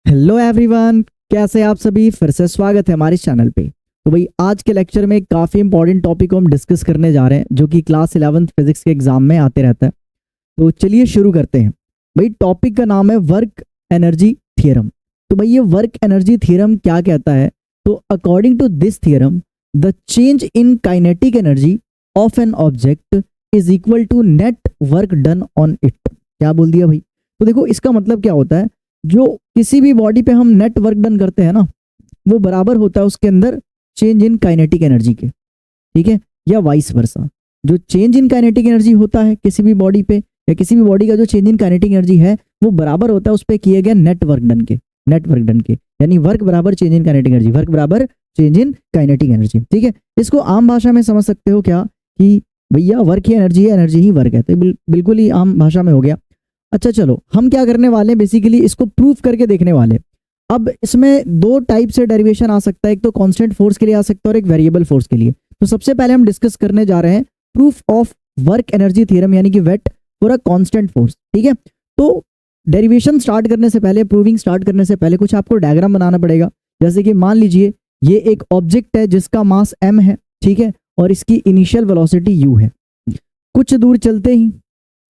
Hello everyone, कैसे आप सभी। फिर से स्वागत है हमारे चैनल पे। तो भाई आज के लेक्चर में काफ़ी इंपॉर्टेंट टॉपिक को हम डिस्कस करने जा रहे हैं जो कि क्लास 11th फिजिक्स के एग्जाम में आते रहता है। तो चलिए शुरू करते हैं। भाई टॉपिक का नाम है वर्क एनर्जी थ्योरम। तो भाई ये वर्क एनर्जी थ्योरम क्या कहता है? तो according to this theorem the change in kinetic energy of an object is equal to net work done on it. क्या बोल दिया भाई? तो देखो इसका मतलब क्या होता है, जो किसी भी बॉडी पे हम नेट वर्क डन करते हैं ना, वो बराबर होता है उसके अंदर चेंज इन काइनेटिक एनर्जी के। ठीक है, या वाइस वर्सा। जो चेंज इन काइनेटिक एनर्जी होता है किसी भी बॉडी पे, या किसी भी बॉडी का जो चेंज इन काइनेटिक एनर्जी है वो बराबर होता है उस पर किए गए नेट वर्क डन के। यानी वर्क बराबर change in kinetic energy, work बराबर चेंज इन काइनेटिक एनर्जी। ठीक है, इसको आम भाषा में समझ सकते हो क्या कि भैया वर्क ही एनर्जी है, एनर्जी ही वर्क है। तो बिल्कुल ही आम भाषा में हो गया। अच्छा चलो, हम क्या करने वाले हैं, बेसिकली इसको प्रूफ करके देखने वाले। अब इसमें दो टाइप से डेरिवेशन आ सकता है, एक तो कांस्टेंट फोर्स के लिए आ सकता है और एक वेरिएबल फोर्स के लिए। तो सबसे पहले हम डिस्कस करने जा रहे हैं proof of work energy theorem, यानी कि wait for a constant force. ठीक है, तो डेरिवेशन स्टार्ट करने से पहले, प्रूविंग स्टार्ट करने से पहले कुछ आपको डायग्राम बनाना पड़ेगा। जैसे कि मान लीजिए ये एक ऑब्जेक्ट है जिसका मास m है, ठीक है, और इसकी इनिशियल वेलोसिटी u है। कुछ दूर चलते ही,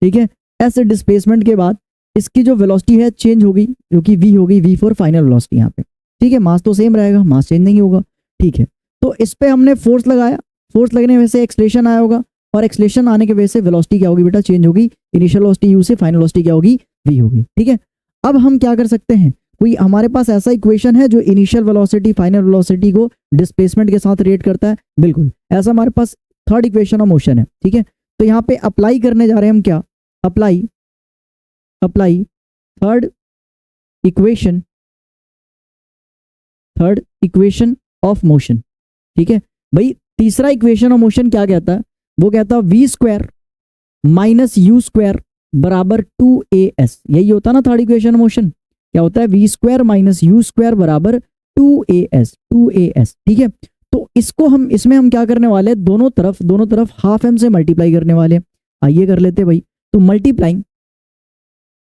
ठीक है, ऐसे डिस्प्लेसमेंट के बाद इसकी जो वेलोसिटी है चेंज होगी, जो कि v होगी, v फॉर फाइनल वेलोसिटी यहाँ पे। ठीक है, मास तो सेम रहेगा, मास चेंज नहीं होगा। ठीक है, तो इस पे हमने फोर्स लगाया, फोर्स लगने की वजह से एक्सलेशन आया होगा, और एक्सलेशन आने की वजह से वेलोसिटी क्या होगी बेटा, चेंज होगी। इनिशियल वेलोसिटी u से फाइनल वेलोसिटी क्या होगी, v होगी। ठीक है, अब हम क्या कर सकते हैं, कोई हमारे पास ऐसा इक्वेशन है जो इनिशियल वेलोसिटी फाइनल वेलोसिटी को डिस्प्लेसमेंट के साथ रिलेट करता है? बिल्कुल, ऐसा हमारे पास थर्ड इक्वेशन ऑफ मोशन है। ठीक है, तो यहाँ पे अप्लाई करने जा रहे हैं हम क्या, apply third equation of motion. ठीक है भाई, तीसरा इक्वेशन ऑफ मोशन क्या कहता है? वो कहता है v square minus you square बराबर 2as। यही होता है ना थर्ड इक्वेशन ऑफ मोशन। क्या होता है? v square minus you square बराबर 2as। ठीक है, तो इसमें हम क्या करने वाले हैं, दोनों तरफ हाफ m से मल्टीप्लाई करने वाले हैं। आइए कर लेते भाई। तो मल्टीप्लाइंग,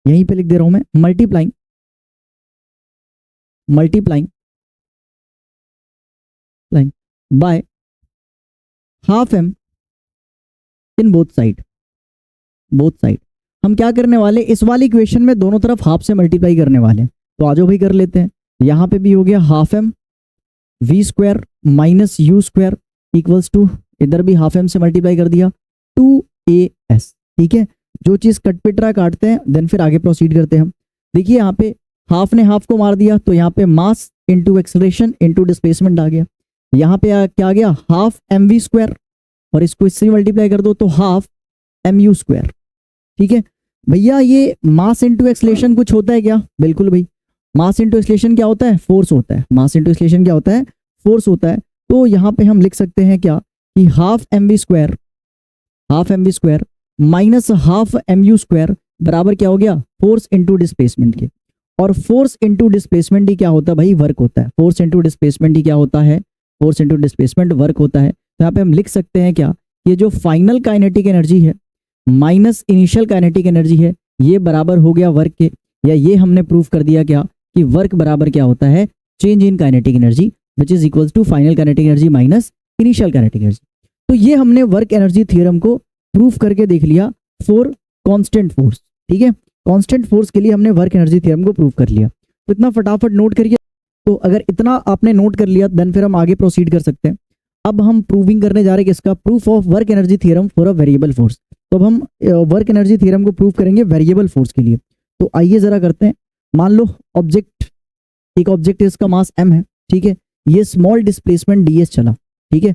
यहीं पे लिख दे रहा हूं मैं, multiplying by half m in both side. हम क्या करने वाले, इस वाली इक्वेशन में दोनों तरफ हाफ से मल्टीप्लाई करने वाले हैं। तो आज भी कर लेते हैं। यहाँ पे भी हो गया half m v square minus you square equals to, इधर भी हाफ m से मल्टीप्लाई कर दिया, 2as। ठीक है, जो चीज कटपिटरा काटते हैं देन फिर आगे प्रोसीड करते हैं हम। देखिए यहाँ पे हाफ ने हाफ को मार दिया, तो यहाँ पे mass into acceleration into displacement आ गया। यहाँ पे क्या आ गया, हाफ mv स्क्वायर, और इसको इससे मल्टीप्लाई कर दो तो हाफ mu स्क्वायर। ठीक है भैया, ये मास इंटू एक्सेलरेशन कुछ होता है क्या? बिल्कुल भाई, मास इंटू एक्सेलरेशन क्या होता है, फोर्स होता है। मास इंटू एक्सेलरेशन क्या होता है, फोर्स होता है। तो यहाँ पे हम लिख सकते हैं क्या कि half mv square minus half mu square बराबर क्या हो गया, फोर्स इंटू डिस्प्लेसमेंट के। और फोर्स इंटू डिस्प्लेसमेंट ही क्या होता है भाई, वर्क होता है। फोर्स इंटू डिस्प्लेसमेंट ही क्या होता है, फोर्स इंटू डिस्प्लेसमेंट वर्क होता है। तो यहाँ पे हम लिख सकते हैं क्या, ये जो फाइनल काइनेटिक एनर्जी है माइनस इनिशियल काइनेटिक एनर्जी है, ये बराबर हो गया वर्क के। या ये हमने प्रूफ कर दिया क्या कि वर्क बराबर क्या होता है, change in kinetic energy which is equals to final kinetic energy minus initial kinetic energy. तो ये हमने वर्क एनर्जी थ्योरम को प्रूफ करके देख लिया फॉर कांस्टेंट फोर्स। ठीक है, कांस्टेंट फोर्स के लिए हमने वर्क एनर्जी थ्योरम को प्रूफ कर लिया। तो इतना फटाफट नोट करिए। तो अगर इतना आपने नोट कर लिया देन फिर हम आगे प्रोसीड कर सकते हैं। अब हम प्रूविंग करने जा रहे हैं किसका, proof of work energy theorem for a variable force. तो अब हम वर्क एनर्जी थ्योरम को प्रूव करेंगे वेरिएबल फोर्स के लिए। तो आइए जरा करते हैं। मान लो एक ऑब्जेक्ट है, इसका मास m है। ठीक है, ये स्मॉल डिस्प्लेसमेंट ds चला। ठीक है,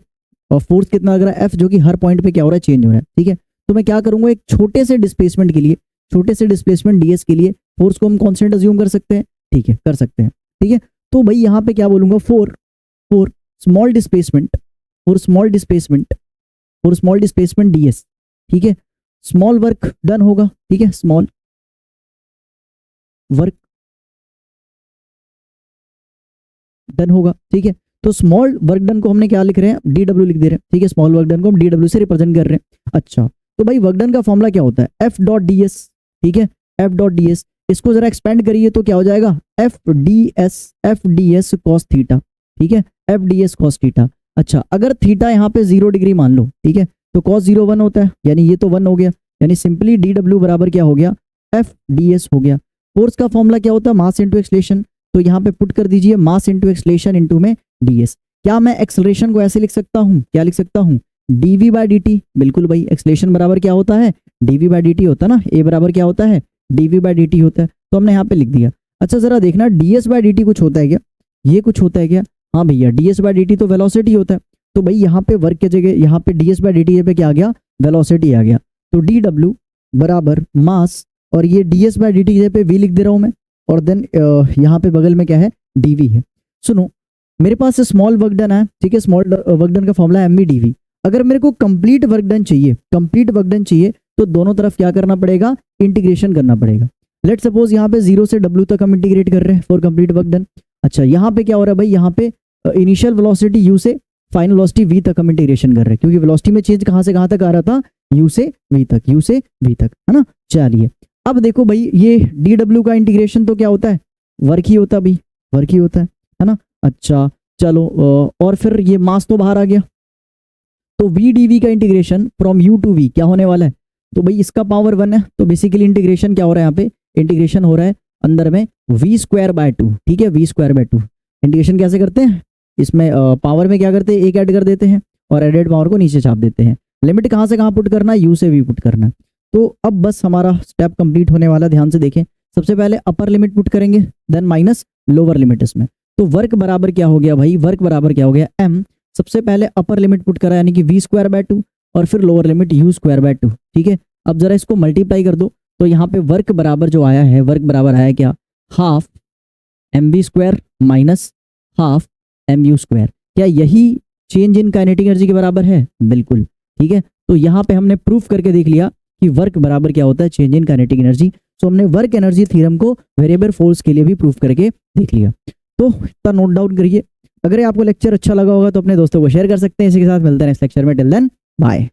और फोर्स कितना लग रहा है, f, जो कि हर पॉइंट पे क्या हो रहा है, चेंज हो रहा है। ठीक है, तो मैं क्या करूंगा, एक छोटे से डिस्प्लेसमेंट ds के लिए फोर्स को हम कांस्टेंट अज्यूम कर सकते हैं। ठीक है, कर सकते हैं। ठीक है, तो भाई यहाँ पे क्या बोलूंगा, फॉर स्मॉल डिस्प्लेसमेंट ds। ठीक है, स्मॉल वर्क डन होगा। ठीक है, स्मॉल वर्क डन होगा। ठीक है, तो स्मॉल वर्क डन को हमने क्या लिख रहे हैं, dw लिख दे रहे हैं। ठीक है, स्मॉल वर्क डन को हम dw से रिप्रेजेंट कर रहे हैं। अच्छा, तो भाई वर्क डन का फॉर्मूला क्या होता है, f डॉट ds। ठीक है, f डॉट ds इसको जरा एक्सपेंड करिए तो क्या हो जाएगा, F D S cos theta, ठीक है, F D S cos theta. अच्छा, अगर थीटा यहाँ पे 0 डिग्री मान लो, ठीक है, तो कॉस 0 1 होता है, यानी ये तो 1 हो गया, यानी सिंपली डी डब्ल्यू बराबर क्या हो गया, एफ डी एस हो गया। फोर्स का फॉर्मूला क्या होता है, मास इंटू एक्सलेशन, तो यहाँ पे पुट कर दीजिए मास इंटू एक्सलेशन इंटू में डी एस। क्या मैं एक्सलेशन को ऐसे लिख सकता हूँ, क्या लिख सकता हूँ, dv बाई डी टी, बिल्कुल भाई, एक्सलेशन बराबर क्या होता है, dv बाई डी टी होता है ना, a बराबर क्या होता है, dv बाई डी टी होता है, तो हमने यहाँ पे लिख दिया। अच्छा जरा देखना ds बाई डी टी कुछ होता है क्या, ये कुछ होता है क्या, हाँ भैया ds बाई डी टी तो वेलोसिटी होता है, तो भाई यहाँ पे वर्क की जगह यहाँ पे ds बाई डी टी पे क्या आ गया, वेलोसिटी आ गया, तो dw बराबर मास, और ये ds बाई डी टी की जगह पे v लिख दे रहा हूँ मैं, और देन यहाँ पे बगल में क्या है, dv है। सुनो, मेरे पास स्मॉल वर्क डन है, ठीक है, स्मॉल वर्क डन का फॉर्मूला है mv अगर मेरे को कंप्लीट वर्क डन चाहिए, तो दोनों तरफ क्या करना पड़ेगा, इंटीग्रेशन करना पड़ेगा। लेट सपोज यहाँ पे 0 से w तक हम इंटीग्रेट कर रहे हैं फॉर कंप्लीट वर्क डन। अच्छा, यहाँ पे क्या हो रहा है भाई, यहाँ पे इनिशियल वेलोसिटी u से फाइनल वेलोसिटी v तक हम इंटीग्रेशन कर रहे हैं, क्योंकि वेलोसिटी में चेंज कहाँ से कहाँ तक आ रहा था, u से v तक, है ना। चलिए अब देखो भाई, ये dw का इंटीग्रेशन तो क्या होता है, वर्क ही होता है भाई, वर्क ही होता है ना। अच्छा चलो, और फिर ये मास तो बाहर आ गया, तो v dv का integration from u to v क्या होने वाला है, तो भाई इसका पावर 1 है, तो बेसिकली इंटीग्रेशन क्या हो रहा है, यहाँ पे इंटीग्रेशन हो रहा है अंदर में v स्क्वायर बाय 2, ठीक है, v स्क्वायर बाय 2। इंटीग्रेशन कैसे करते हैं, इसमें पावर में क्या करते हैं, एक ऐड कर देते हैं और एडेड पावर को नीचे छाप देते हैं। लिमिट कहाँ से कहाँ पुट करना है, u से v पुट करना है। तो अब बस हमारा स्टेप कंप्लीट होने वाला, ध्यान से देखें। सबसे पहले अपर लिमिट पुट करेंगे, देन माइनस लोअर लिमिट इसमें, तो वर्क बराबर क्या हो गया भाई, वर्क बराबर क्या हो गया, m। सबसे पहले अपर लिमिट पुट करा, यानी कि v स्क्वायर बाय 2, और फिर lower limit u square by 2, ठीक है। अब जरा इसको मल्टीप्लाई कर दो, तो यहाँ पे वर्क बराबर जो आया है, वर्क बराबर आया क्या, half mv square minus half mu square. क्या यही चेंज इन काइनेटिक एनर्जी के बराबर है, बिल्कुल, ठीक है। तो यहाँ पे हमने प्रूफ करके देख लिया कि वर्क बराबर क्या होता है, चेंज इन काइनेटिक एनर्जी। सो हमने वर्क एनर्जी थ्योरम को वेरिएबल फोर्स के लिए भी प्रूफ करके देख लिया। तो इतना नोट डाउन करिए। अगर आपको लेक्चर अच्छा लगा होगा तो अपने दोस्तों को शेयर कर सकते हैं। इसी के साथ मिलते हैं नेक्स्ट लेक्चर में। Till then bye.